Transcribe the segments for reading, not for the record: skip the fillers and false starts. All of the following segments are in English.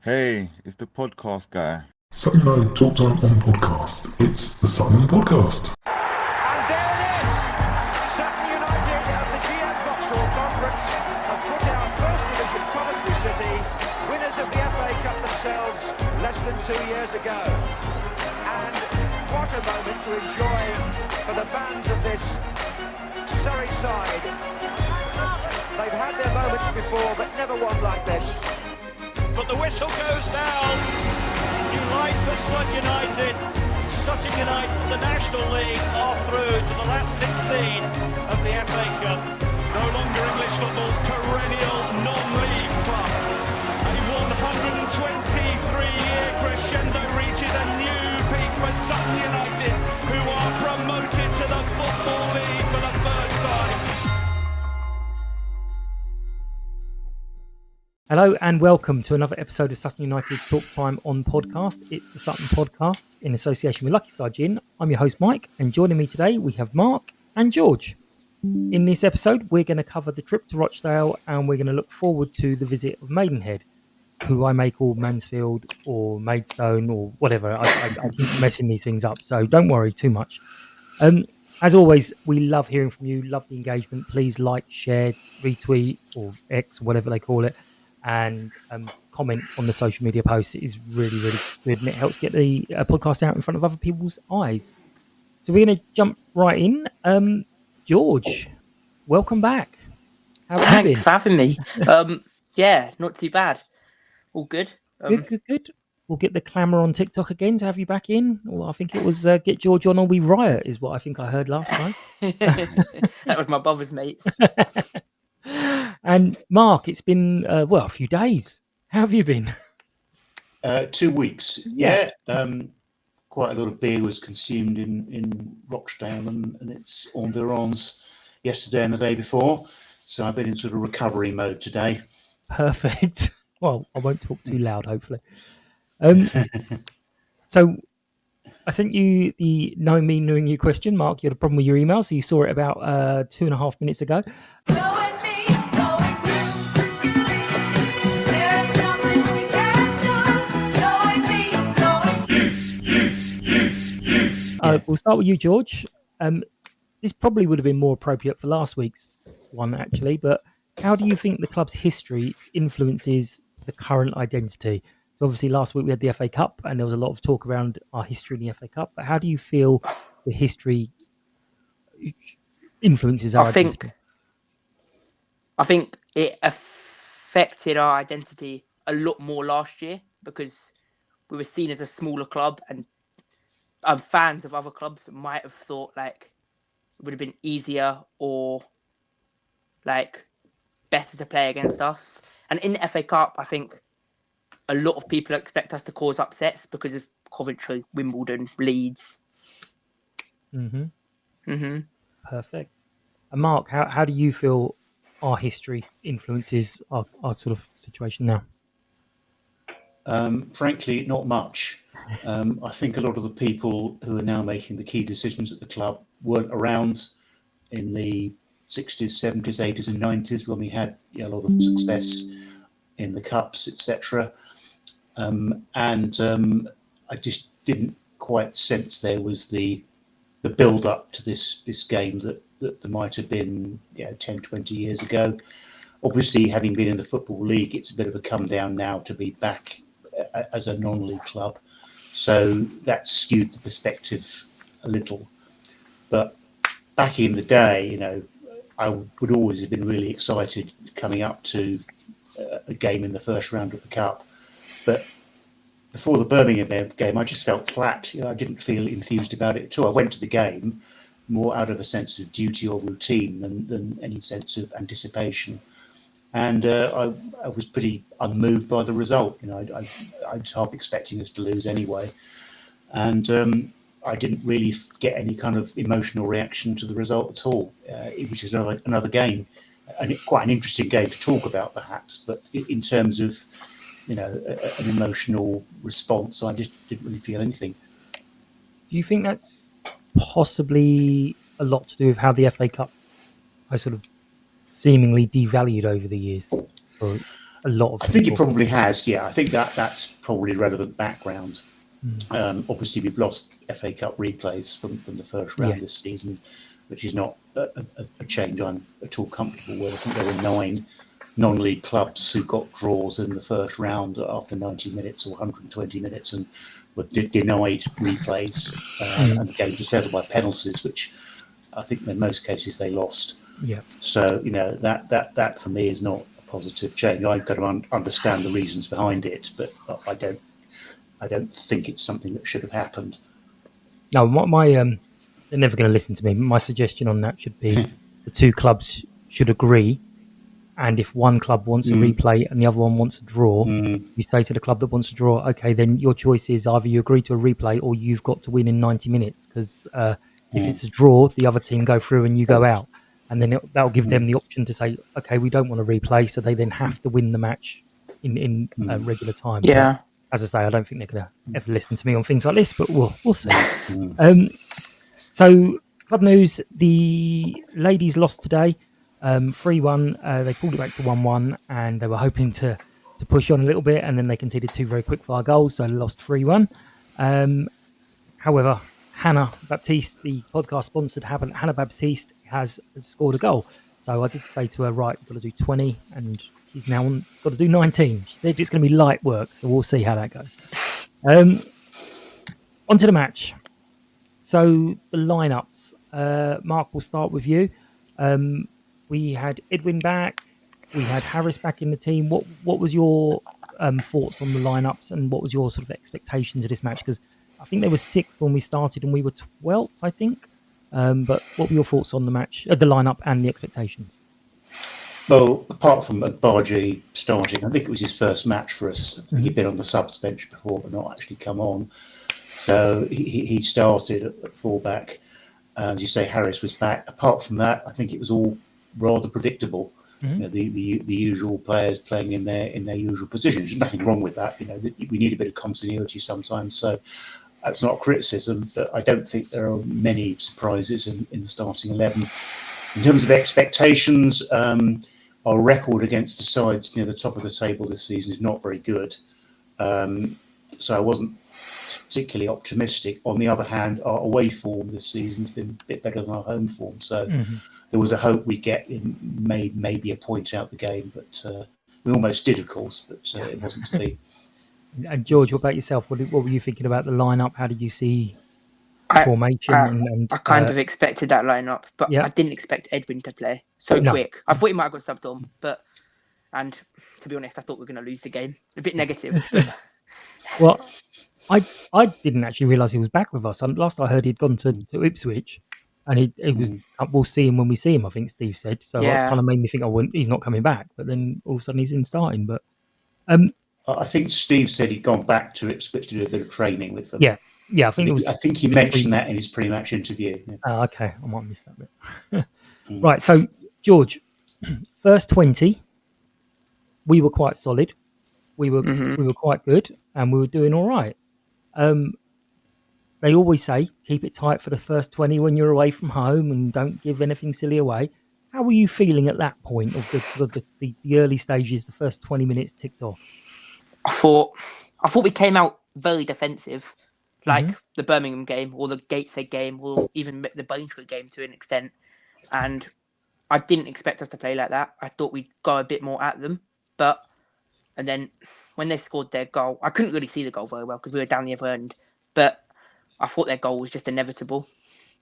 Hey, it's the podcast guy. Sutton United Talk Time on podcast. It's the Sutton Podcast. And there it is! Sutton United at the GM Vauxhall Conference have put out First Division Coventry City, winners of the FA Cup themselves less than 2 years ago. And what a moment to enjoy for the fans of this Surrey side. They've had their moments before, but never one like this. But the whistle goes down. Delight for Sutton United. Sutton United from the National League are through to the last 16 of the FA Cup. No longer English football's perennial non-league club. A 123-year crescendo reaches a new peak for Sutton United, who are promoted to the Football League for the first time. Hello and welcome to another episode of Sutton United Talk Time on podcast. It's the Sutton Podcast in association with Lucky Star Gin. I'm your host Mike, and joining me today we have Mark and George. In this episode we're going to cover the trip to Rochdale, and we're going to look forward to the visit of Maidenhead, who I may call Mansfield or Maidstone or whatever. I keep messing these things up, so don't worry too much. As always, we love hearing from you, love the engagement. Please like, share, retweet, or X, whatever they call it, and comment on the social media posts. It is really, really good, and it helps get the podcast out in front of other people's eyes. So we're going to jump right in. George, welcome back. How have you been? Thanks for having me. Yeah, not too bad. All good. Good. We'll get the clamour on TikTok again to have you back in. Well, I think it was get George on or we riot is what I think I heard last time. That was my brother's mates. And Mark, it's been a few days. How have you been? 2 weeks. Yeah. Quite a lot of beer was consumed in Rochdale and its environs yesterday and the day before. So I've been in sort of recovery mode today. Perfect. Well, I won't talk too loud, hopefully. So I sent you the knowing me, knowing you question. Mark, you had a problem with your email, so you saw it about 2.5 minutes ago. We'll start with you, George. This probably would have been more appropriate for last week's one, actually, but how do you think the club's history influences the current identity? So obviously last week we had the FA Cup and there was a lot of talk around our history in the FA Cup, but how do you feel the history influences our identity? I think it affected our identity a lot more last year because we were seen as a smaller club, and fans of other clubs might have thought like it would have been easier or like better to play against us. And in the FA Cup, I think a lot of people expect us to cause upsets because of Coventry, Wimbledon, Leeds. Perfect. And Mark, how do you feel our history influences our sort of situation now? Frankly, not much. I think a lot of the people who are now making the key decisions at the club weren't around in the 60s, 70s, 80s and 90s when we had a lot of success in the cups, etc. I just didn't quite sense there was the build up to this game that there might have been 10, 20 years ago. Obviously, having been in the Football League, it's a bit of a come down now to be back as a non-league club. So that skewed the perspective a little. But back in the day, I would always have been really excited coming up to a game in the first round of the Cup. But before the Birmingham game, I just felt flat. I didn't feel enthused about it at all. I went to the game more out of a sense of duty or routine than any sense of anticipation. And I was pretty unmoved by the result. I was half expecting us to lose anyway. And I didn't really get any kind of emotional reaction to the result at all. It was just another game, and quite an interesting game to talk about, perhaps. But in terms of, an emotional response, I just didn't really feel anything. Do you think that's possibly a lot to do with how the FA Cup I sort of seemingly devalued over the years? a lot of I think it people. probably has. Yeah, I think that's probably relevant background. Obviously, we've lost FA Cup replays from the first round Yes. this season, which is not a change I'm at all comfortable with. I think there were 9 non-league clubs who got draws in the first round after 90 minutes or 120 minutes and were denied replays, and the game was settled by penalties, which I think in most cases they lost. Yeah. So that for me is not a positive change. I've got to understand the reasons behind it, but I don't think it's something that should have happened. No, they're never going to listen to me. My suggestion on that should be the two clubs should agree, and if one club wants a replay and the other one wants a draw, you say to the club that wants a draw, okay, then your choice is either you agree to a replay or you've got to win in 90 minutes. Because if it's a draw, the other team go through and you go out, and then that'll give them the option to say, okay, we don't want to replay, so they then have to win the match in regular time. Yeah. But as I say, I don't think they're going to ever listen to me on things like this, but we'll see. So, club news: the ladies lost today, 3-1. They pulled it back to 1-1, and they were hoping to push on a little bit, and then they conceded 2 very quick-fire goals, so they lost 3-1. However, Hannah Baptiste, the podcast sponsored Hannah Baptiste, has scored a goal. So I did say to her, right, you've got to do 20, and she's now got to do 19. She said it's going to be light work, so we'll see how that goes. On to the match. So the lineups. Mark, we'll start with you. We had Edwin back. We had Harris back in the team. What was your thoughts on the lineups, and what was your sort of expectations of this match? Because I think they were 6th when we started, and we were 12th, I think. But what were your thoughts on the match, the lineup, and the expectations? Well, apart from Bargy starting, I think it was his first match for us. I think he'd been on the subs bench before, but not actually come on. So he started at fullback. As you say, Harris was back. Apart from that, I think it was all rather predictable. The usual players playing in their usual positions. There's nothing wrong with that. We need a bit of continuity sometimes. So that's not a criticism, but I don't think there are many surprises in the starting 11. In terms of expectations, our record against the sides near the top of the table this season is not very good. So I wasn't particularly optimistic. On the other hand, our away form this season's been a bit better than our home form. So there was a hope we get in maybe a point out the game, but we almost did, of course, but it wasn't to be. And George, what about yourself? What were you thinking about the lineup? How did you see formation? I kind of expected that lineup, but I didn't expect Edwin to play so quick. I thought he might have got subbed on, and to be honest, I thought we were going to lose the game. A bit negative. But... Well, I didn't actually realise he was back with us. Last I heard, he'd gone to Ipswich, and it was we'll see him when we see him, I think Steve said. So it kind of made me think, he's not coming back. But then all of a sudden he's in starting. But I think Steve said he'd gone back to Ipswich to do a bit of training with them. Yeah. I think he mentioned that in his pre-match interview. Okay, I might miss that bit. Right, so George, first 20, we were quite solid. We were quite good, and we were doing all right. They always say keep it tight for the first 20 when you're away from home, and don't give anything silly away. How were you feeling at that point of the early stages, the first 20 minutes ticked off? I thought we came out very defensive, like the Birmingham game or the Gateshead game or even the Braintree game to an extent. And I didn't expect us to play like that. I thought we'd go a bit more at them. And then when they scored their goal, I couldn't really see the goal very well because we were down the other end. But I thought their goal was just inevitable.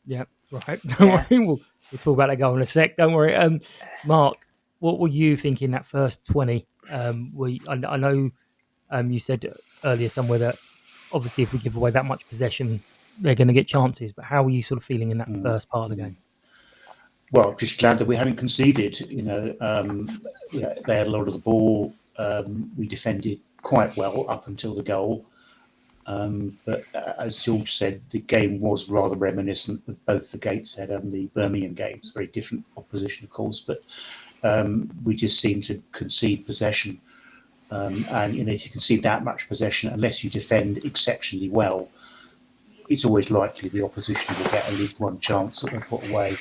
Yeah, right. Don't worry. We'll talk about that goal in a sec. Don't worry. Mark, what were you thinking that first 20? I know you said earlier somewhere that obviously if we give away that much possession, they're going to get chances. But how were you sort of feeling in that first part of the game? Well, just glad that we hadn't conceded. They had a lot of the ball. We defended quite well up until the goal. But as George said, the game was rather reminiscent of both the Gateshead and the Birmingham games. Very different opposition, of course, but we just seemed to concede possession. And if you concede that much possession, unless you defend exceptionally well, it's always likely the opposition will get at least one chance that they put away.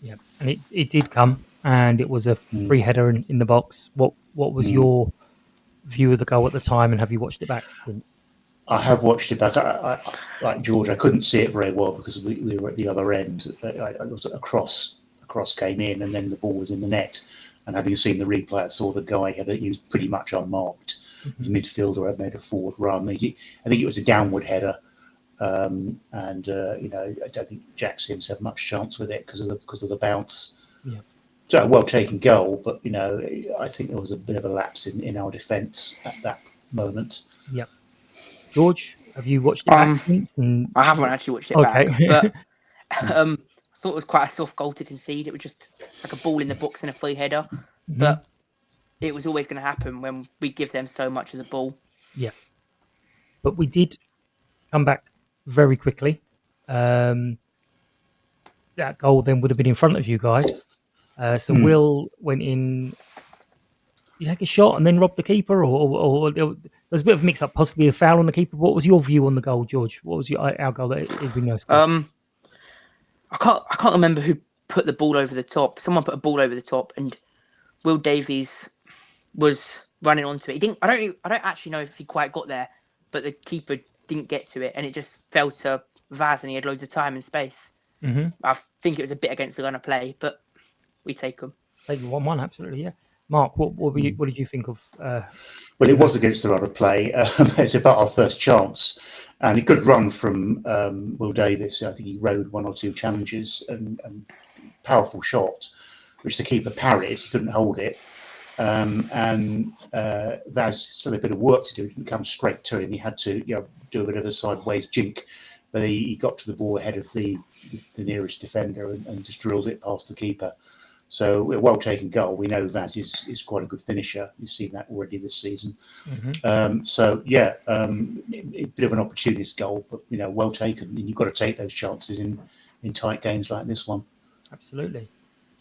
Yeah, and it did come. and it was a free header in the box. What was your view of the goal at the time, and have you watched it back since? I have watched it back. I like George, I couldn't see it very well because we were at the other end. It was a cross came in, and then the ball was in the net. And having seen the replay, I saw the guy had it used pretty much unmarked. The midfielder had made a forward run. I think it was a downward header, and I don't think Jack Sims had much chance with it because of the bounce. Yeah. So a well taken goal, but I think there was a bit of a lapse in our defence at that moment. Yeah. George, have you watched it back since? I haven't actually watched it back, but I thought it was quite a soft goal to concede. It was just like a ball in the box and a free header, but it was always going to happen when we give them so much of the ball. Yeah, but we did come back very quickly. That goal then would have been in front of you guys. So Will went in. You take a shot and then rob the keeper, or there was a bit of mix-up, possibly a foul on the keeper. What was your view on the goal, George? What was our goal that Edwin scored? I can't remember who put the ball over the top. Someone put a ball over the top, and Will Davies was running onto it. He didn't. I don't actually know if he quite got there, but the keeper didn't get to it, and it just fell to Vaz, and he had loads of time and space. I think it was a bit against the run of play, but we take them. Take 1-1, absolutely, yeah. Mark, what did you think of? Well, it was against the run of play. It's about our first chance, and a good run from Will Davis. I think he rode one or two challenges and powerful shot, which the keeper parried. He couldn't hold it, and Vaz still had a bit of work to do. He didn't come straight to him. He had to do a bit of a sideways jink, but he got to the ball ahead of the nearest defender and just drilled it past the keeper. So a well-taken goal. We know Vaz is quite a good finisher. You've seen that already this season. A bit of an opportunist goal, but well taken. And you've got to take those chances in tight games like this one. Absolutely.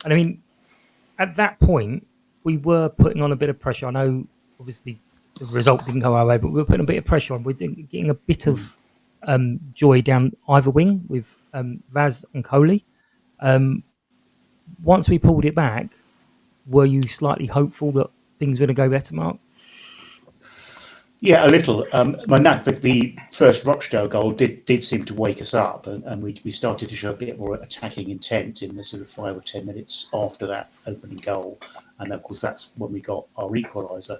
And I mean, at that point, we were putting on a bit of pressure. I know, obviously, the result didn't go our way, but we were putting a bit of pressure on. We're getting a bit of joy down either wing with Vaz and Coley. Once we pulled it back, were you slightly hopeful that things were going to go better, Mark? Yeah, a little. The first Rochdale goal did seem to wake us up, and we started to show a bit more attacking intent in the sort of 5 or 10 minutes after that opening goal. And of course, that's when we got our equaliser.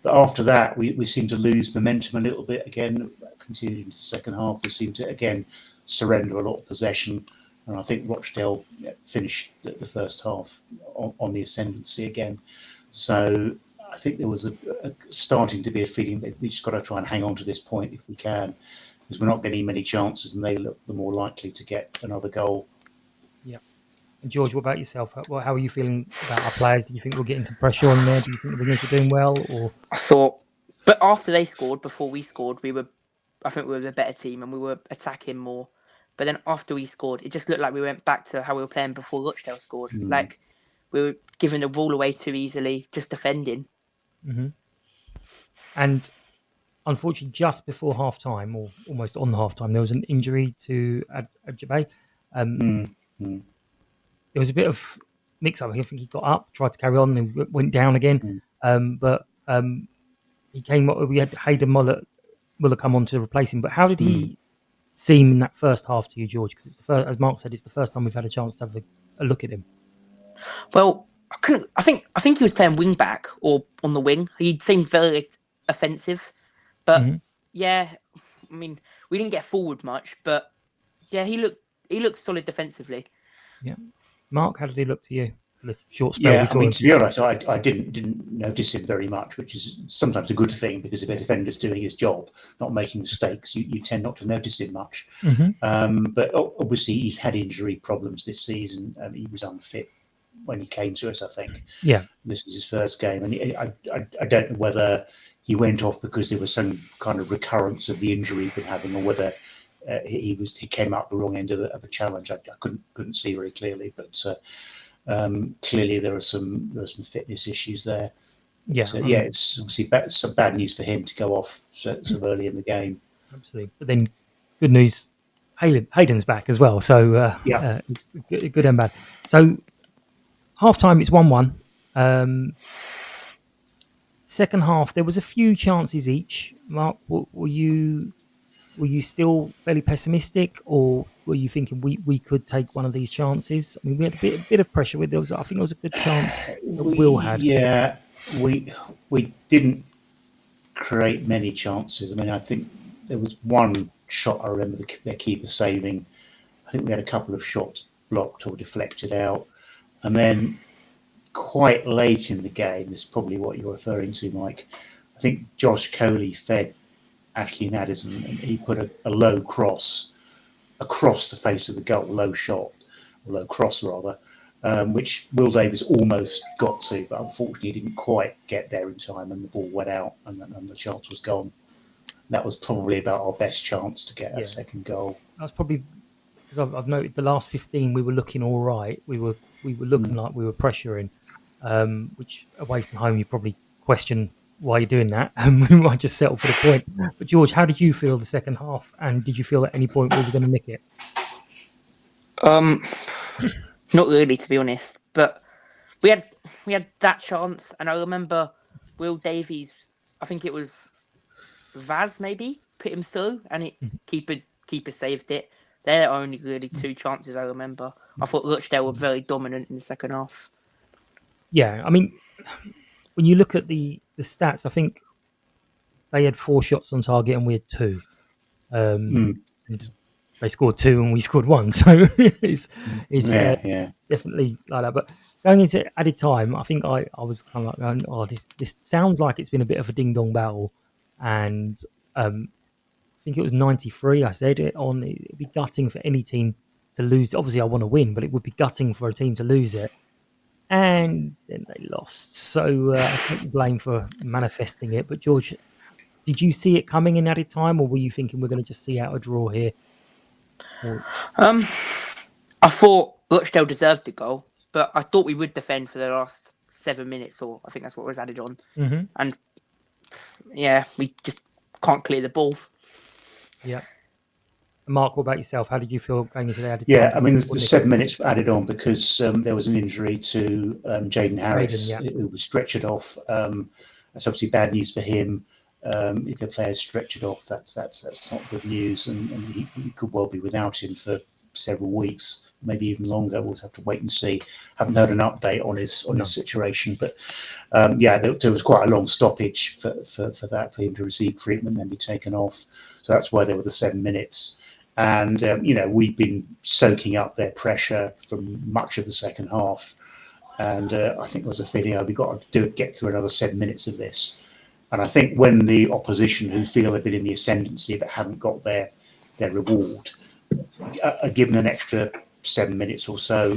But after that, we seemed to lose momentum a little bit again. Continuing into the second half, we seemed to again surrender a lot of possession. And I think Rochdale finished the first half on the ascendancy again. So I think there was a starting to be a feeling that we just got to try and hang on to this point if we can, because we're not getting many chances, and they look the more likely to get another goal. Yeah. And George, what about yourself? How are you feeling about our players? Do you think we're getting some pressure on there? Do you think the wingers are doing well? Or I thought, but after they scored, before we scored, I think we were the better team and we were attacking more. But then after we scored, it just looked like we went back to how we were playing before Rochdale scored. Like we were giving the ball away too easily, just defending. And unfortunately, just before half time, or almost on half time, there was an injury to Adjabe. There was a bit of mix up. I think he got up, tried to carry on, then went down again. But he came. We had Hayden Muller come on to replace him. But how did he seem in that first half to you, George? Because it's as Mark said, it's the first time we've had a chance to have a look at him. Well, I think he was playing wing back or on the wing. He seemed very offensive, but yeah, I mean, we didn't get forward much, but yeah, he looked solid defensively. Yeah, Mark, how did he look to you? The short spell. Yeah, I mean, to be honest, I didn't notice him very much, which is sometimes a good thing because if a defender's doing his job, not making mistakes, you tend not to notice him much. But obviously, he's had injury problems this season, and he was unfit when he came to us, I think. Yeah. This is his first game, and I don't know whether he went off because there was some kind of recurrence of the injury he'd been having, or whether he came out the wrong end of a challenge. I couldn't see very clearly, but. Clearly, there are some fitness issues there. Yeah, so, it's obviously some bad news for him to go off so early in the game. Absolutely, but then good news, Hayden's back as well. So good and bad. So half time, it's 1-1. Second half, there was a few chances each. Mark, were you still fairly pessimistic, or were you thinking we could take one of these chances? I mean, we had a bit of pressure. I think there was a good chance that Will had. Yeah, we didn't create many chances. I mean, I think there was one shot I remember their keeper saving. I think we had a couple of shots blocked or deflected out, and then quite late in the game, this is probably what you're referring to, Mike. I think Josh Coley fed Ashley Naddison, and he put a low cross across the face of the goal, low cross rather, which Will Davies almost got to, but unfortunately didn't quite get there in time, and the ball went out, and the chance was gone. That was probably about our best chance to get a second goal. That's probably because I've noted the last 15 we were looking all right. We were looking like we were pressuring, which away from home you probably question why you're doing that, and we might just settle for the point. But George, how did you feel the second half, and did you feel at any point we were going to nick it? Not really, to be honest. But we had that chance, and I remember Will Davies. I think it was Vaz maybe put him through, and keeper saved it. There are only really two chances I remember. I thought Rochdale were very dominant in the second half. Yeah, I mean, when you look at the stats, I think they had 4 shots on target and we had 2. And they scored 2 and we scored 1. So it's definitely like that. But going into added time, I think I was kind of like going, oh, this sounds like it's been a bit of a ding-dong battle. And I think it was 93, I said it on, it'd be gutting for any team to lose. Obviously, I want to win, but it would be gutting for a team to lose it. And then they lost. So I take blame for manifesting it. But George, did you see it coming in added time, or were you thinking we're going to just see out a draw here? I thought Rochdale deserved the goal, but I thought we would defend for the last 7 minutes, or I think that's what was added on. Mm-hmm. And yeah, we just can't clear the ball. Yeah. Mark, what about yourself? How did you feel going into the added time? Yeah, I mean, the 7 minutes added on because there was an injury to Jaden Harris, who was stretchered off. That's obviously bad news for him. If the player's stretchered off, that's not good news, and he could well be without him for several weeks, maybe even longer. We'll have to wait and see. Haven't heard an update on his situation, but there was quite a long stoppage for him to receive treatment and then be taken off. So that's why there were the 7 minutes. And we've been soaking up their pressure from much of the second half, and I think there was a feeling we've got to get through another 7 minutes of this. And I think when the opposition, who feel they've been in the ascendancy but haven't got their reward, are given an extra 7 minutes or so,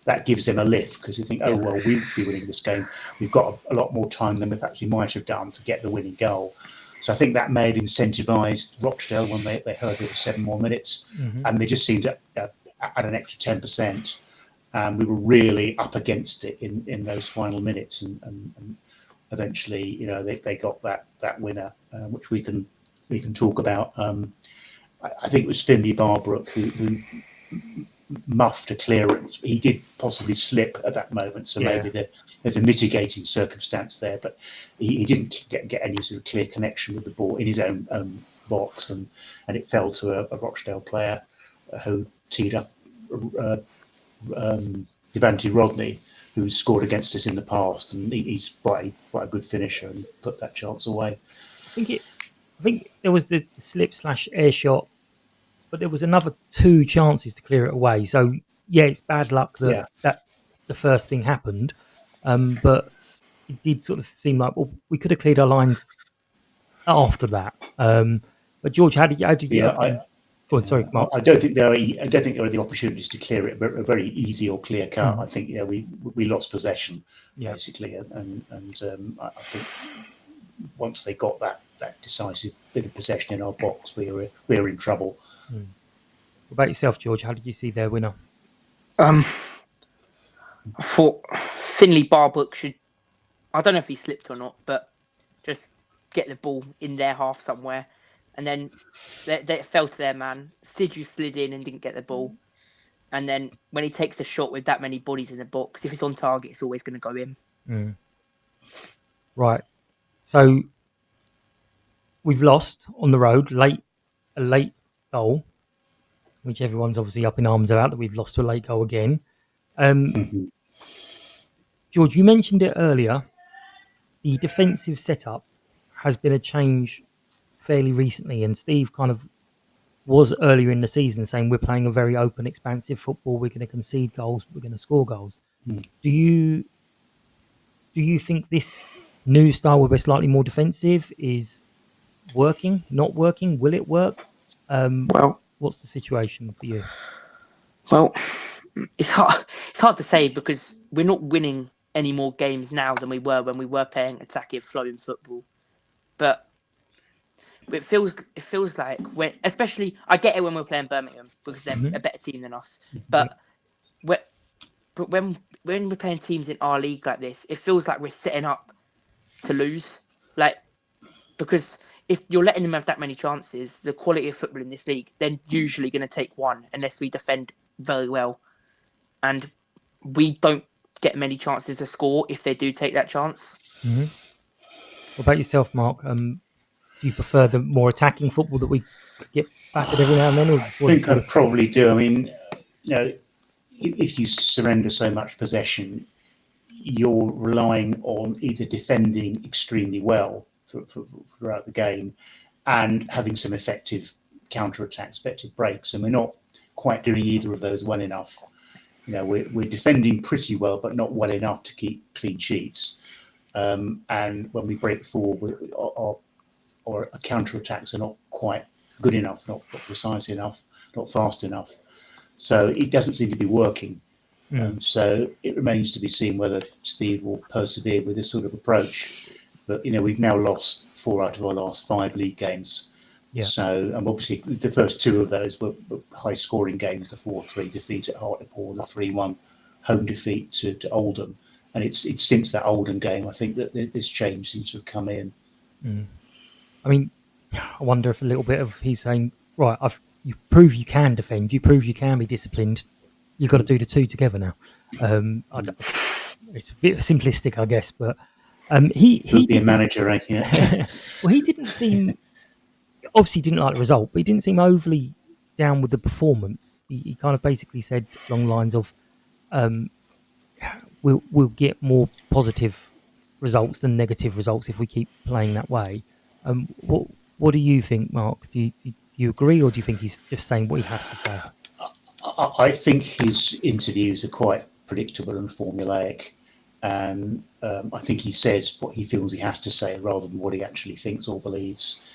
that gives them a lift, because you think, oh well, we would be winning this game. We've got a lot more time than perhaps we might have done to get the winning goal. So I think that may have incentivised Rochdale when they heard there were 7 more minutes, and they just seemed to add an extra 10%. And we were really up against it in those final minutes, and eventually, they got that winner, which we can talk about. I think it was Finley Barbrook who muffed a clearance. He did possibly slip at that moment, so maybe there's a mitigating circumstance there, but he didn't get any sort of clear connection with the ball in his own box, and it fell to a Rochdale player who teed up Devante Rodney, who scored against us in the past, and he's quite a good finisher, and he put that chance away. I think there was the slip/air shot, but there was another 2 chances to clear it away. So it's bad luck that the first thing happened, but it did sort of seem like we could have cleared our lines after that. But George, how did you? Go on, sorry, Mark. I don't think there are the opportunities to clear it, but a very easy or clear cut. I think we lost possession basically, and I think once they got that decisive bit of possession in our box, we were in trouble. What about yourself, George? How did you see their winner? I thought Finley Barbrook should. I don't know if he slipped or not, but just get the ball in their half somewhere. And then they fell to their man. Sidhu slid in and didn't get the ball. And then when he takes the shot with that many bodies in the box, if it's on target, it's always going to go in. Right. So we've lost on the road, a late goal, which everyone's obviously up in arms about, that we've lost to a late goal again. George, you mentioned it earlier. The defensive setup has been a change fairly recently, and Steve kind of was earlier in the season saying we're playing a very open, expansive football. We're going to concede goals. We're going to score goals. Do you think this new style, where we're slightly more defensive, is working? Not working? Will it work? What's the situation for you? Well, it's hard to say because we're not winning any more games now than we were when we were playing attacking, flowing football. But it feels like when, especially, I get it when we're playing Birmingham because they're a better team than us. But when we're playing teams in our league like this, it feels like we're setting up to lose. Like, because if you're letting them have that many chances, the quality of football in this league, they're usually going to take one unless we defend very well. And we don't get many chances to score if they do take that chance. What about yourself, Mark? Do you prefer the more attacking football that we get battered every now and then? Or I think I probably do. I mean, if you surrender so much possession, you're relying on either defending extremely well throughout the game and having some effective counter-attacks, effective breaks. And we're not quite doing either of those well enough. We're defending pretty well, but not well enough to keep clean sheets. And when we break forward, our counter-attacks are not quite good enough, not precise enough, not fast enough. So it doesn't seem to be working. So it remains to be seen whether Steve will persevere with this sort of approach. But, we've now lost 4 out of our last 5 league games. Yeah. So, and obviously the first 2 of those were high-scoring games, the 4-3 defeat at Hartlepool, the 3-1 home defeat to Oldham. And it's since that Oldham game, I think, that this change seems to have come in. I mean, I wonder if a little bit of he's saying, right, you prove you can defend, you prove you can be disciplined, you've got to do the 2 together now. It's a bit simplistic, I guess, but he be a manager, right? Yeah. Well, he didn't seem, obviously didn't like the result, but he didn't seem overly down with the performance. He kind of basically said along the lines of, we'll get more positive results than negative results if we keep playing that way. What do you think, Mark? Do you agree, or do you think he's just saying what he has to say? I think his interviews are quite predictable and formulaic, and I think he says what he feels he has to say rather than what he actually thinks or believes.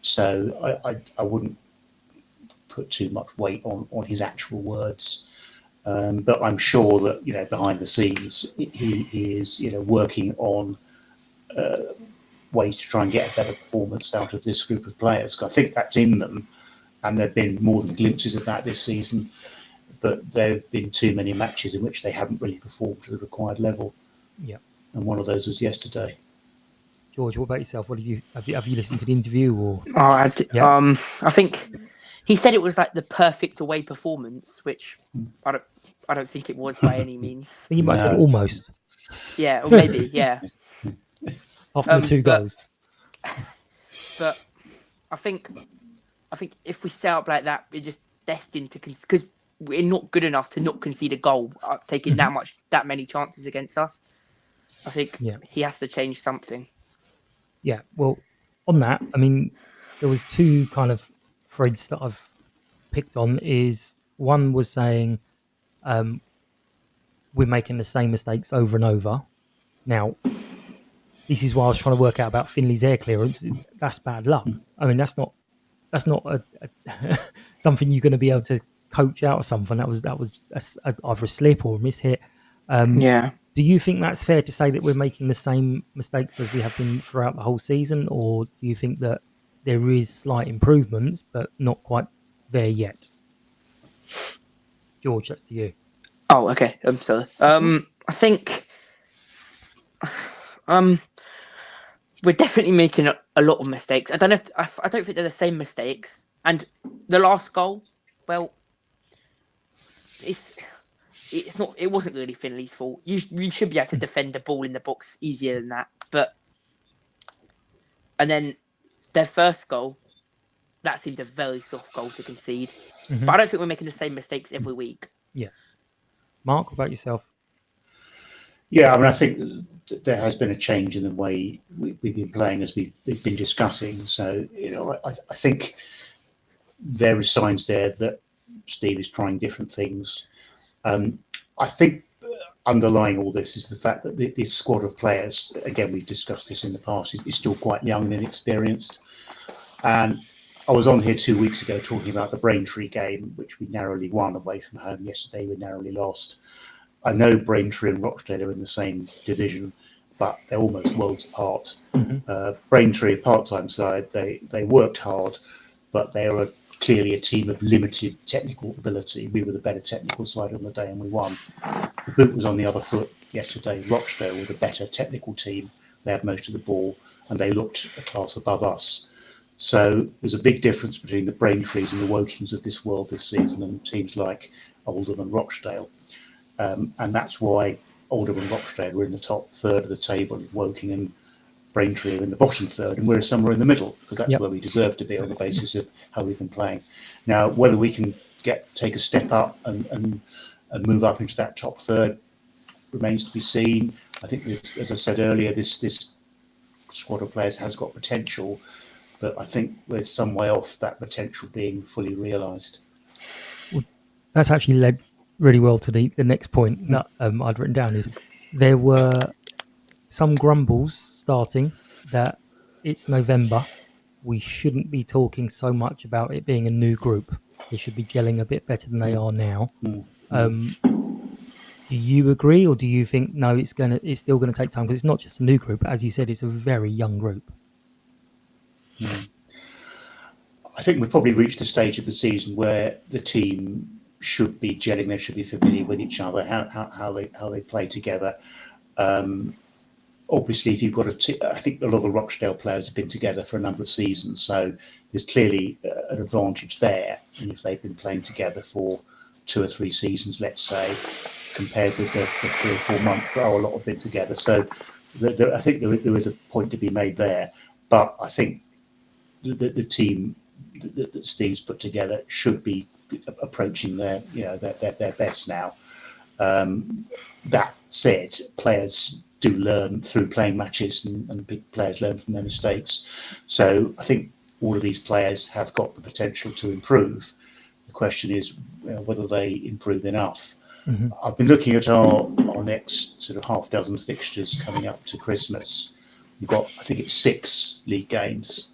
So I wouldn't put too much weight on his actual words. But I'm sure that behind the scenes he is working on ways to try and get a better performance out of this group of players. I think that's in them, and there've been more than glimpses of that this season. But there have been too many matches in which they haven't really performed to the required level. Yeah, and one of those was yesterday. George, what about yourself? What have you listened to the interview or? I think he said it was like the perfect away performance, which I don't think it was by any means. I think you might have said almost. Yeah, or maybe, yeah. After the 2 goals. But I think if we set up like that, we're just destined to because we're not good enough to not concede a goal, taking that many chances against us. I think he has to change something. Yeah, well, on that, I mean, there was 2 kind of threads that I've picked on. Is one was saying we're making the same mistakes over and over. Now, this is why I was trying to work out about Finley's air clearance. That's bad luck. I mean, that's not something you're going to be able to coach out or something. That was either a slip or a mishit. Do you think that's fair to say that we're making the same mistakes as we have been throughout the whole season, or do you think that there is slight improvements but not quite there yet? George, that's to you. Oh, okay. I'm sorry. I think we're definitely making a lot of mistakes. I don't think they're the same mistakes. And the last goal, well, it's not. It wasn't really Finley's fault. You should be able to defend the ball in the box easier than that. And then their first goal, that seemed a very soft goal to concede. Mhm. But I don't think we're making the same mistakes every week. Yeah. Mark, what about yourself? Yeah, I mean, I think there has been a change in the way we've been playing as we've been discussing. So, I think there are signs there that Steve is trying different things. I think underlying all this is the fact that this squad of players, again, we've discussed this in the past, is still quite young and inexperienced. And I was on here 2 weeks ago talking about the Braintree game, which we narrowly won away from home. Yesterday, we narrowly lost. I know Braintree and Rochdale are in the same division, but they're almost worlds apart. Braintree, a part-time side, they worked hard, but they were clearly a team of limited technical ability. We were the better technical side on the day and we won. The boot was on the other foot yesterday. Rochdale were the better technical team. They had most of the ball and they looked a class above us. So there's a big difference between the Braintrees and the Wokings of this world this season and teams like Oldham and Rochdale. And that's why Oldham and Rochdale are in the top third of the table, Woking and Braintree are in the bottom third, and we're somewhere in the middle because that's where we deserve to be on the basis of how we've been playing. Now, whether we can take a step up and move up into that top third remains to be seen. I think, as I said earlier, this squad of players has got potential, but I think we're some way off that potential being fully realised. Well, that's actually led really well to the next point that I'd written down is there were some grumbles starting that it's November. We shouldn't be talking so much about it being a new group. They should be gelling a bit better than they are now. Do you agree, or do you think no? It's still gonna take time because it's not just a new group. As you said, it's a very young group. I think we've probably reached a stage of the season where the team should be gelling. They should be familiar with each other, how they play together. Obviously, if you've got I think a lot of the Rochdale players have been together for a number of seasons, so there's clearly an advantage there. And if they've been playing together for 2 or 3 seasons, let's say, compared with the 3 or 4 months that a lot have been together. So I think there is a point to be made there. But I think the team that Steve's put together should be approaching their best now. That said, players do learn through playing matches, and big players learn from their mistakes. So I think all of these players have got the potential to improve. The question is whether they improve enough. I've been looking at our next sort of half dozen fixtures coming up to Christmas. We've got, I think it's 6 league games.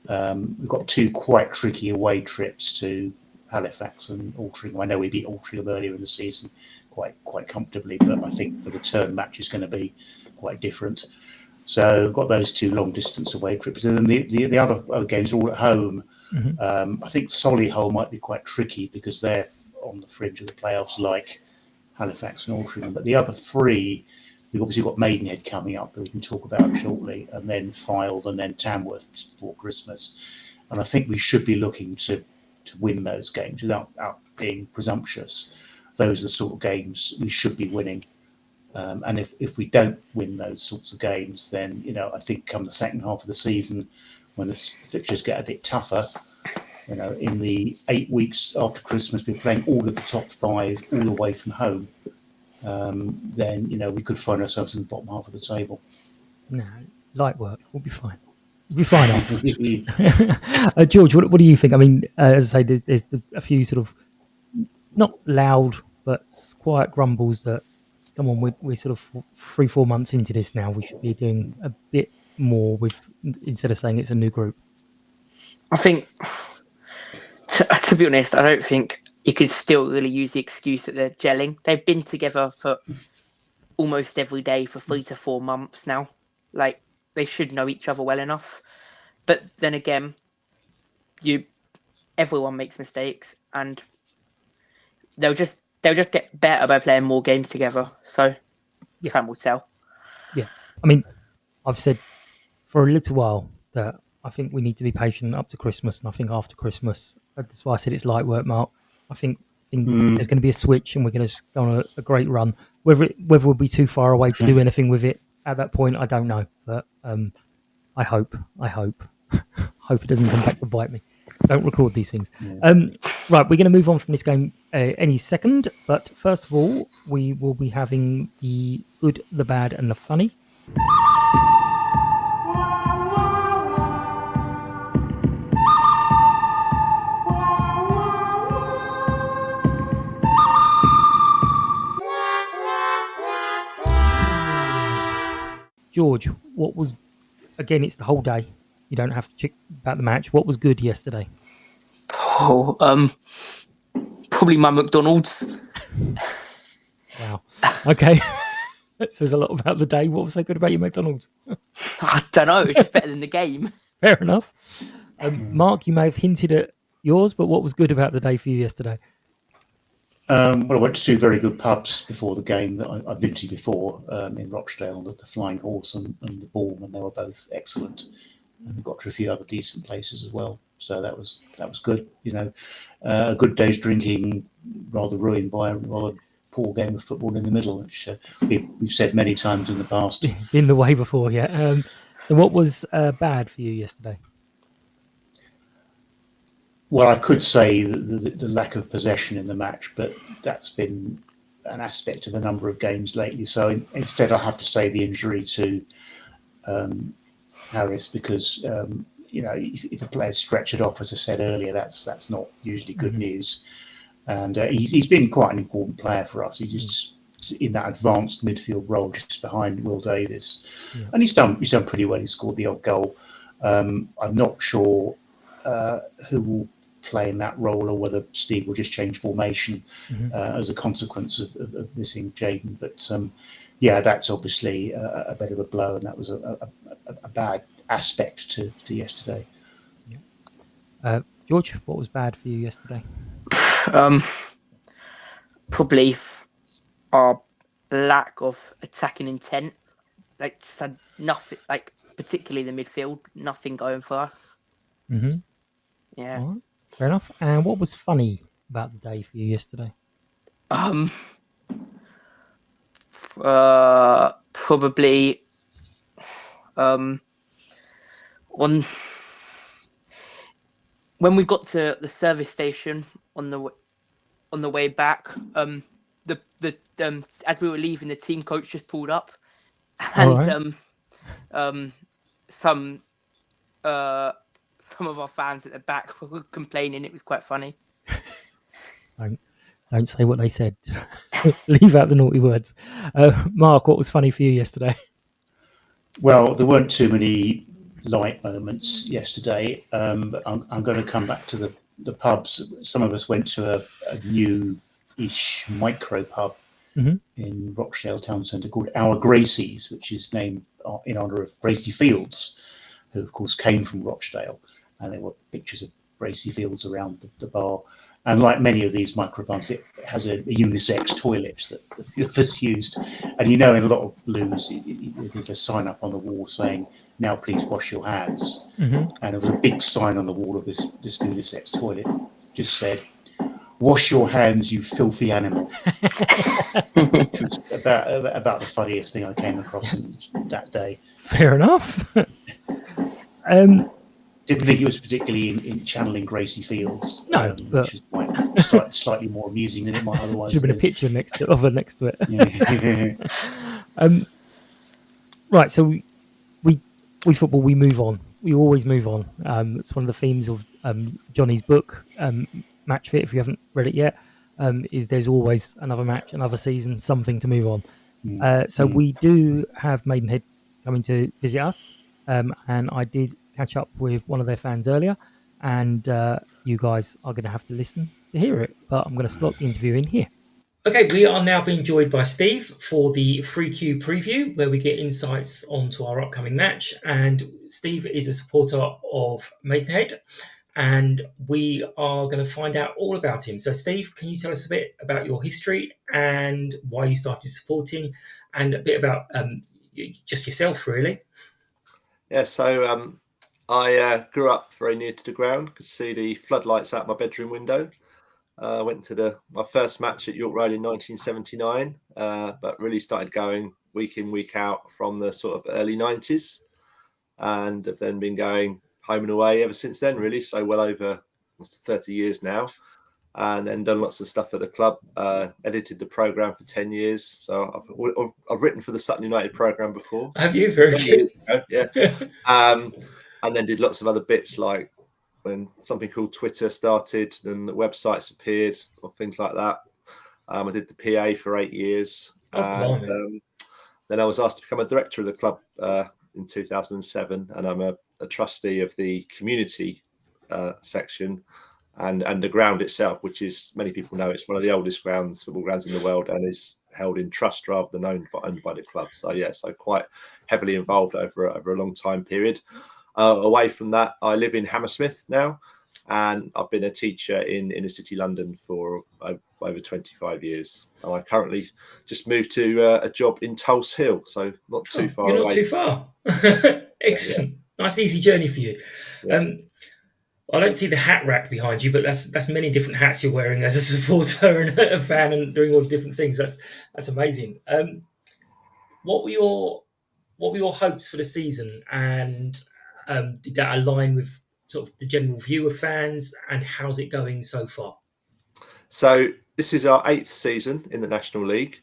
We've got 2 quite tricky away trips to Halifax and Altrincham. I know we beat Altrincham earlier in the season quite comfortably, but I think the return match is going to be quite different. So we've got those 2 long distance away trips, and then the other games are all at home. I think Solihull might be quite tricky because they're on the fringe of the playoffs, like Halifax and Altrincham. But the other 3, we've obviously got Maidenhead coming up that we can talk about shortly, and then Fylde, and then Tamworth before Christmas. And I think we should be looking to win those games without being presumptuous. Those are the sort of games we should be winning. And if we don't win those sorts of games, then I think come the second half of the season, when the fixtures get a bit tougher, in the 8 weeks after Christmas, we're playing all of the top 5 all away from home. Then we could find ourselves in the bottom half of the table. No, light work. We'll be fine. We'll be fine afterwards. George, what do you think? I mean, as I say, there's a few sort of not loud but quiet grumbles that, come on, we're sort of 3-4 months into this now. We should be doing a bit more instead of saying it's a new group. I think, to be honest, I don't think you could still really use the excuse that they're gelling. They've been together for almost every day for 3 to 4 months now. Like, they should know each other well enough. But then again, everyone makes mistakes, and they'll just get better by playing more games together. So time will tell. Yeah, I mean, I've said for a little while that I think we need to be patient up to Christmas, and I think after Christmas, that's why I said it's light work, Mark. I think think there's going to be a switch and we're going to go on a great run. Whether we'll be too far away to do anything with it at that point, I don't know. But I hope it doesn't come back to bite me. Don't record these things. Right, we're going to move on from this game any second. But first of all, we will be having the good, the bad, and the funny. George, what was, again, it's the whole day. You don't have to check about the match. What was good yesterday? Probably my McDonald's. Wow. Okay. That says a lot about the day. What was so good about your McDonald's? I don't know. It's just better than the game. Fair enough. Mark, you may have hinted at yours, but what was good about the day for you yesterday? Well, I went to two very good pubs before the game that I've been to before in Rochdale, the Flying Horse and the Ball, and they were both excellent. And we got to a few other decent places as well, so that was good. A good day's drinking, rather ruined by a rather poor game of football in the middle, which we've said many times in the past. Been the way before, yeah. So what was bad for you yesterday? Well, I could say the lack of possession in the match, but that's been an aspect of a number of games lately. So instead, I have to say the injury to Harris, because if a player's stretched off, as I said earlier, that's not usually good news. And he's been quite an important player for us. He's just in that advanced midfield role, just behind Will Davis, and he's done pretty well. He scored the odd goal. I'm not sure who will play in that role, or whether Steve will just change formation as a consequence of missing Jaden. But that's obviously a bit of a blow, and that was a bad aspect to yesterday. George, what was bad for you yesterday? Probably our lack of attacking intent. Like, just had nothing, like particularly the midfield, nothing going for us. Yeah. All right. Fair enough. And what was funny about the day for you yesterday? Probably when we got to the service station on the way back, as we were leaving, the team coach just pulled up, and some of our fans at the back were complaining. It was quite funny. Don't say what they said. Leave out the naughty words. Mark, what was funny for you yesterday? Well, there weren't too many light moments yesterday, but I'm going to come back to the pubs. Some of us went to a new-ish micro pub in Rochdale town centre called Our Gracies, which is named in honour of Gracie Fields, who of course came from Rochdale, and there were pictures of Gracie Fields around the bar. And like many of these microbus, it has a unisex toilet that's used. And in a lot of blues, there's a sign up on the wall saying, "Now please wash your hands." And there was a big sign on the wall of this unisex toilet, just said, "Wash your hands, you filthy animal." Which was about the funniest thing I came across that day. Fair enough. Didn't think it was particularly in channeling Gracie Fields. No, but which is quite slightly more amusing than it might otherwise should have been a picture next to it. Yeah. Right, so we football, we move on. We always move on. It's one of the themes of Johnny's book, Match Fit. If you haven't read it yet, is there's always another match, another season, something to move on. So we do have Maidenhead coming to visit us, and I did catch up with one of their fans earlier, and you guys are going to have to listen to hear it, but I'm going to slot the interview in here. Okay, we are now being joined by Steve for the Free Q preview, where we get insights onto our upcoming match. And Steve is a supporter of Maidenhead, and we are going to find out all about him. So Steve, can you tell us a bit about your history and why you started supporting, and a bit about just yourself, really? Yeah, so I grew up very near to the ground, could see the floodlights out my bedroom window. Went to my first match at York Road in 1979, but really started going week in, week out from the sort of early 90s, and have then been going home and away ever since then, really. So well over 30 years now, and then done lots of stuff at the club. Edited the programme for 10 years. So I've written for the Sutton United programme before. Have you? Very good. Yeah. And then did lots of other bits, like when something called Twitter started and the websites appeared or things like that. I did the PA for 8 years. And then I was asked to become a director of the club in 2007, and I'm a trustee of the community section and the ground itself, which is, many people know, it's one of the oldest football grounds in the world, and is held in trust rather than owned by the club. So so quite heavily involved over a long time period. Away from that, I live in Hammersmith now, and I've been a teacher in inner city London for over 25 years. And I currently just moved to a job in Tulse Hill, so not too far away. You're not too far. Excellent. Nice, easy journey for you. Yeah. I don't see the hat rack behind you, but that's many different hats you're wearing as a supporter and a fan and doing all the different things. That's amazing. What were your hopes for the season, and did that align with sort of the general view of fans, and how's it going so far? So this is our 8th season in the National League,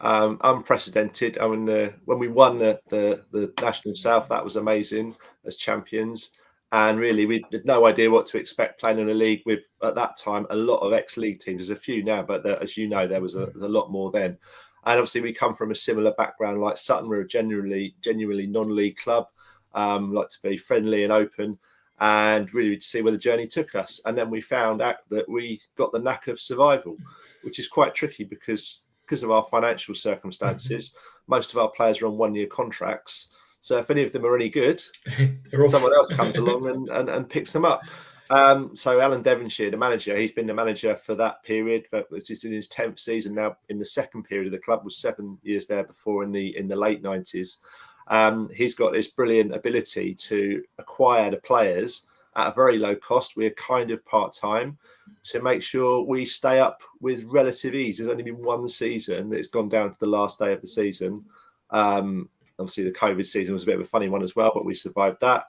unprecedented. I mean, when we won the National South, that was amazing as champions. And really, we had no idea what to expect playing in a league with, at that time, a lot of ex-league teams. There's a few now, but as you know, there was a lot more then. And obviously, we come from a similar background like Sutton. We're a genuinely non-league club, like to be friendly and open, and really to see where the journey took us. And then we found out that we got the knack of survival, which is quite tricky because of our financial circumstances. Most of our players are on 1-year contracts. So if any of them are any good, someone else comes along and picks them up. So Alan Devonshire, the manager, he's been the manager for that period. It's in his 10th season now. In the second period of the club, was 7 years there before in the late 90s. He's got this brilliant ability to acquire the players at a very low cost. We're kind of part-time to make sure we stay up with relative ease. There's only been one season that's gone down to the last day of the season. Obviously, the COVID season was a bit of a funny one as well, but we survived that.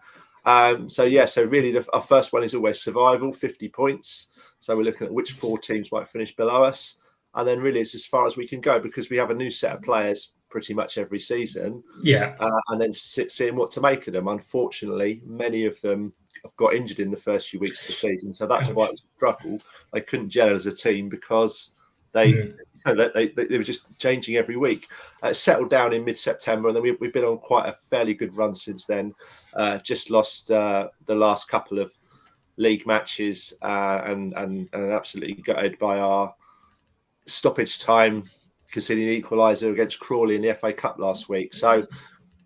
So really our first one is always survival, 50 points. So we're looking at which 4 teams might finish below us. And then really it's as far as we can go, because we have a new set of players pretty much every season. Yeah. And then seeing what to make of them. Unfortunately, many of them have got injured in the first few weeks of the season. So that's why it's a struggle. They couldn't gel as a team because they were just changing every week. Settled down in mid-September, and then we've been on quite a fairly good run since then. Just lost the last couple of league matches and absolutely gutted by our stoppage time, conceding equaliser against Crawley in the FA Cup last week. So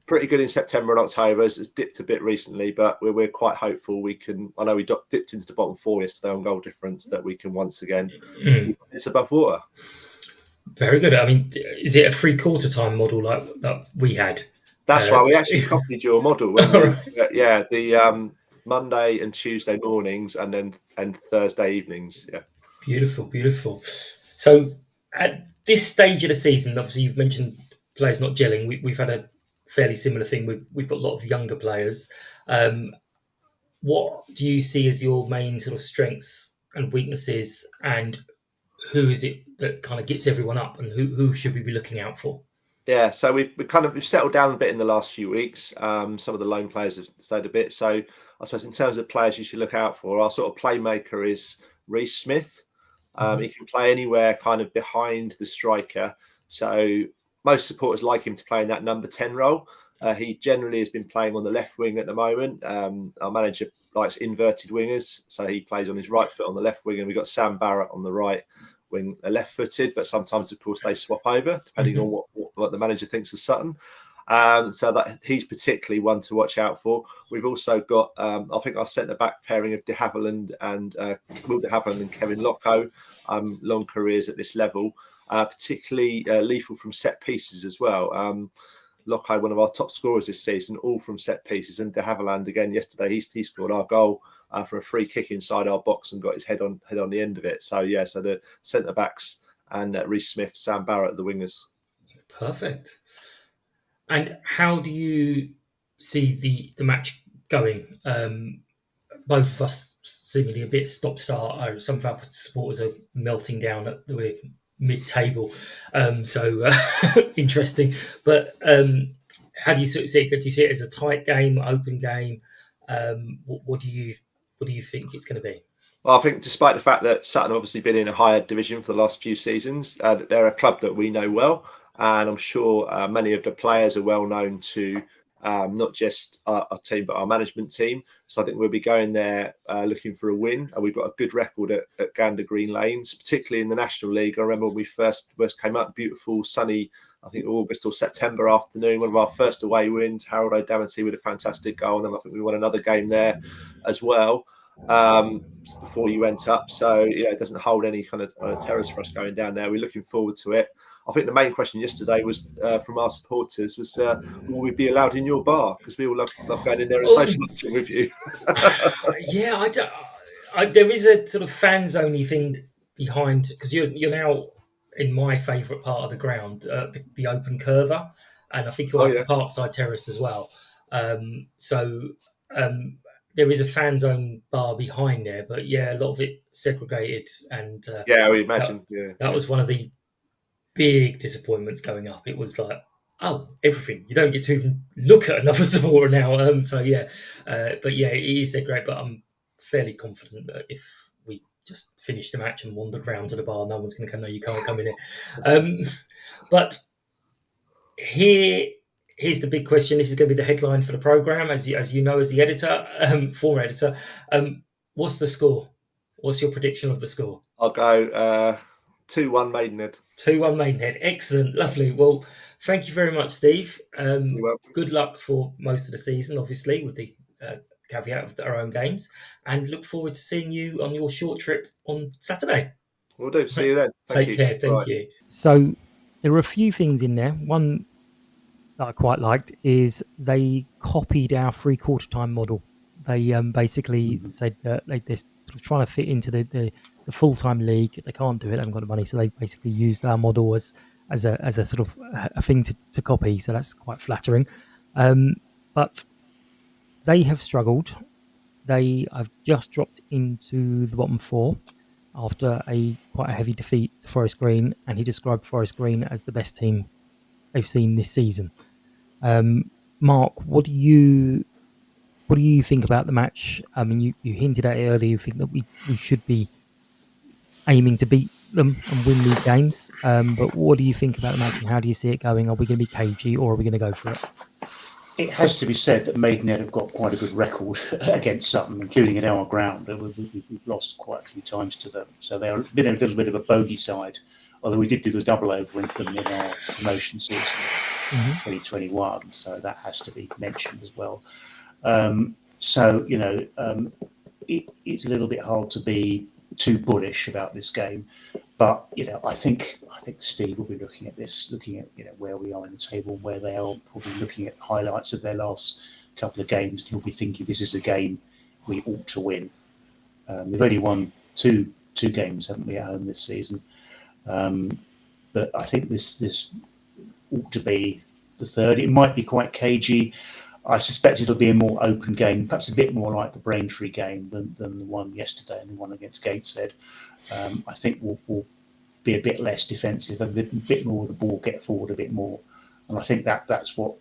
pretty good in September and October. It's dipped a bit recently, but we're quite hopeful we can. I know we dipped into the bottom 4 yesterday on goal difference, that we can once again keep it above water. Very good. I mean, is it a 3/4 time model like that we had? That's right. We actually copied your model. The Monday and Tuesday mornings, and Thursday evenings. Yeah. Beautiful. So at this stage of the season, obviously you've mentioned players not gelling. We've had a fairly similar thing. We've got a lot of younger players. What do you see as your main sort of strengths and weaknesses, and who is it that kind of gets everyone up, and who should we be looking out for? Yeah, so we've settled down a bit in the last few weeks. Some of the lone players have stayed a bit. So I suppose in terms of players you should look out for, our sort of playmaker is Reece Smith. He can play anywhere kind of behind the striker. So most supporters like him to play in that number 10 role. He generally has been playing on the left wing at the moment. Our manager likes inverted wingers. So he plays on his right foot on the left wing, and we've got Sam Barrett on the right wing, left-footed, but sometimes, of course, they swap over depending on what the manager thinks of Sutton. So that he's particularly one to watch out for. We've also got, I think, our centre-back pairing of de Havilland and Will de Havilland and Kevin Locko, long careers at this level, particularly lethal from set pieces as well. Locko, one of our top scorers this season, all from set pieces, and de Havilland again yesterday. He scored our goal for a free kick inside our box and got his head on the end of it. So yeah, so the centre backs and Reece Smith, Sam Barrett, the wingers. Perfect. And how do you see the match going? Both of us seemingly a bit stop-start. Some of our supporters are melting down at the mid-table, so interesting. But how do you see it? Do you see it as a tight game, open game? What do you think it's going to be? Well, I think despite the fact that Sutton have obviously been in a higher division for the last few seasons, they're a club that we know well, and I'm sure many of the players are well known to not just our team but our management team. So I think we'll be going there looking for a win, and we've got a good record at Gander Green Lanes, particularly in the National League. I remember when we first came up, beautiful sunny, I think August or September afternoon, one of our first away wins, Harold O'Damerty with a fantastic goal, and I think we won another game there as well before you went up. So yeah, it doesn't hold any kind of terrors for us going down there. We're looking forward to it. I think the main question yesterday was from our supporters was, will we be allowed in your bar? Because we all love going in there and socialising with you. Yeah, there is a sort of fans-only thing behind, because you're now in my favourite part of the ground, the open curver, and I think you'll have the Parkside Terrace as well. There is a fan zone bar behind there, but yeah, a lot of it segregated, and yeah, we imagine. That was one of the big disappointments going up. It was like, oh, everything. You don't get to even look at another supporter now. But yeah, it is great. But I'm fairly confident that if we just finish the match and wander around to the bar, no one's going to come. No, you can't come in here. But here's the big question. This is going to be the headline for the programme, as you know, as the editor, former editor. What's the score? What's your prediction of the score? I'll go 2-1 Maidenhead. 2-1 Maidenhead. Excellent. Lovely. Well, thank you very much, Steve. Good luck for most of the season, obviously, with the caveat of our own games. And look forward to seeing you on your short trip on Saturday. Will do. See you then. Take care. Thank you. So there were a few things in there. One that I quite liked is they copied our 3/4 time model. They basically said that they're sort of trying to fit into the full-time league. They can't do it. They haven't got the money, so they basically used our model as a sort of a thing to copy. So that's quite flattering. But they have struggled. They have just dropped into the bottom four after quite a heavy defeat to Forest Green, and he described Forest Green as the best team they've seen this season. Mark, what do you think about the match? I mean, you hinted at it earlier. You think that we should be aiming to beat them and win these games. But what do you think about the match, and how do you see it going? Are we going to be cagey, or are we going to go for it? It has to be said that Maidenhead have got quite a good record against Sutton, including at our ground. We've lost quite a few times to them. So they've been a little bit of a bogey side, although we did do the double over with them in our promotion season, 2021. So that has to be mentioned as well. It's a little bit hard to be too bullish about this game, but I think Steve will be looking at where we are in the table, where they are, probably looking at highlights of their last couple of games, and he'll be thinking this is a game we ought to win. We've only won two games, haven't we, at home this season? But I think this ought to be the third. It might be quite cagey. I suspect it'll be a more open game, perhaps a bit more like the Braintree game than the one yesterday and the one against Gateshead. I think we'll be a bit less defensive, a bit more of the ball get forward a bit more, and I think that's what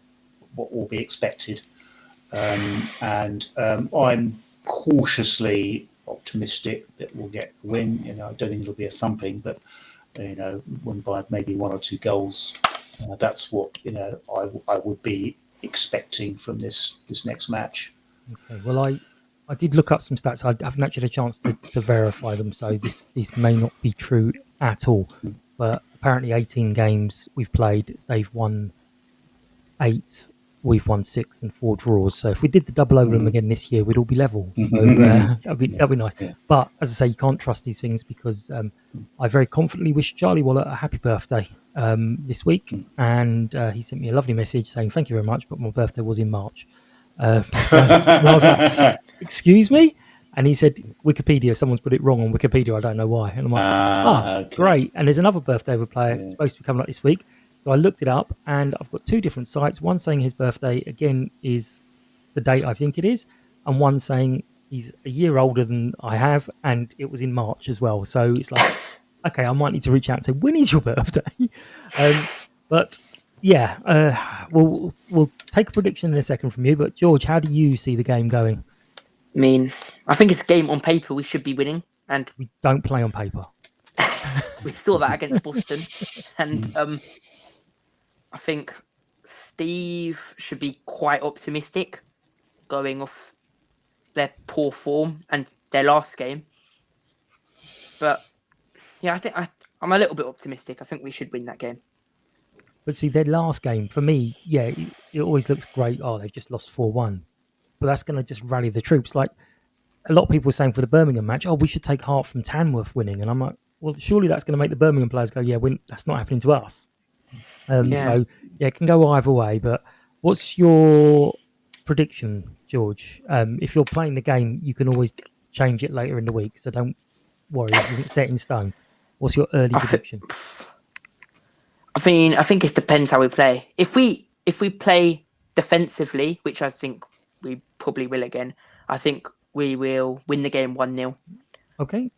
will be expected. I'm cautiously optimistic that we'll get a win. I don't think it'll be a thumping, but won by maybe 1 or 2 goals. That's what I would be expecting from this next match. Okay, well, I did look up some stats. I haven't actually had a chance to verify them, so this may not be true at all. But apparently 18 games we've played, they've won 8, we've won 6 and 4 draws. So if we did the double over them again this year, we'd all be level. So that'd be nice. Yeah. But as I say, you can't trust these things, because I very confidently wish Charlie Waller a happy birthday this week, and he sent me a lovely message saying thank you very much, but my birthday was in March. I was like, excuse me? And he said, Wikipedia, someone's put it wrong on Wikipedia. I don't know why. And I'm like, okay. great. And there's another birthday of a player supposed to be coming up this week. So I looked it up, and I've got two different sites. One saying his birthday, again, is the date I think it is. And one saying he's a year older than I have, and it was in March as well. So it's like, okay, I might need to reach out and say, when is your birthday? But yeah, we'll take a prediction in a second from you. But George, how do you see the game going? I mean, I think it's a game on paper we should be winning, and We don't play on paper. we saw that against Boston. And I think Steve should be quite optimistic going off their poor form and their last game. But yeah, I think I'm a little bit optimistic. I think we should win that game. But see, their last game, for me, yeah, it always looks great. Oh, they've just lost 4-1. But that's going to just rally the troops. Like, a lot of people were saying for the Birmingham match, oh, we should take heart from Tamworth winning. And I'm like, well, surely that's going to make the Birmingham players go, yeah, that's not happening to us. So, yeah, it can go either way. But what's your prediction, George? If you're playing the game, you can always change it later in the week. So don't worry, it isn't set in stone. What's your early prediction? I think it depends how we play. If we play defensively, which I think we probably will again, I think we will win the game 1-0. Okay.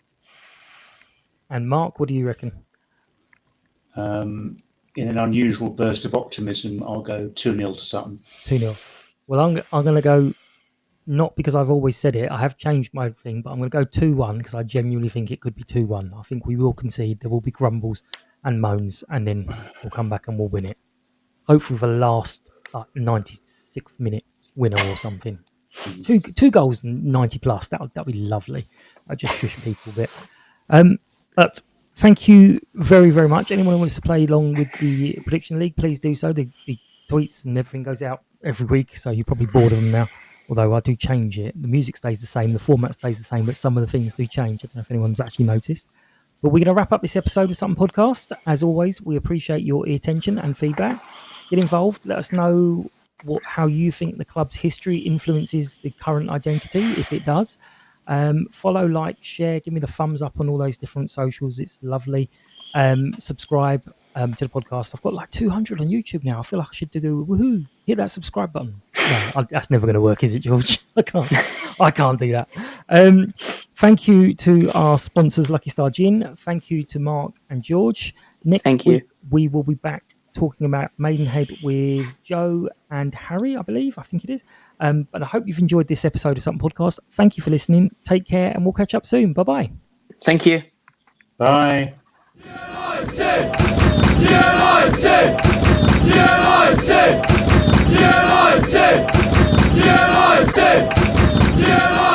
And Mark, what do you reckon? In an unusual burst of optimism, I'll go 2-0 to Sutton. 2-0. Well, I'm going to go, not because I've always said it, I have changed my thing, but I'm going to go 2-1 because I genuinely think it could be 2-1. I think we will concede, there will be grumbles and moans, and then we'll come back and we'll win it. Hopefully for the last 96th minute winner or something. Two goals, 90 plus. That'd be lovely. I just shush people a bit. But thank you very, very much. Anyone who wants to play along with the Prediction League, please do so. The tweets and everything goes out every week, so you're probably bored of them now. Although I do change it. The music stays the same, the format stays the same, but some of the things do change. I don't know if anyone's actually noticed. But we're going to wrap up this episode of Sutton Podcast. As always, we appreciate your attention and feedback. Get involved. Let us know how you think the club's history influences the current identity, if it does. Follow, like, share, give me the thumbs up on all those different socials. It's lovely. Subscribe to the podcast. I've got like 200 on YouTube now. I feel like I should do woohoo, hit that subscribe button. No, that's never going to work, is it, George? I can't do that. Thank you to our sponsors, Lucky Star Gin. Thank you to Mark and George. Next week, we will be back talking about Maidenhead with Joe and Harry, I believe. I think it is. But I hope you've enjoyed this episode of Sutton Podcast. Thank you for listening. Take care, and we'll catch up soon. Bye-bye. Thank you. Bye. United! United! United! United! United! United!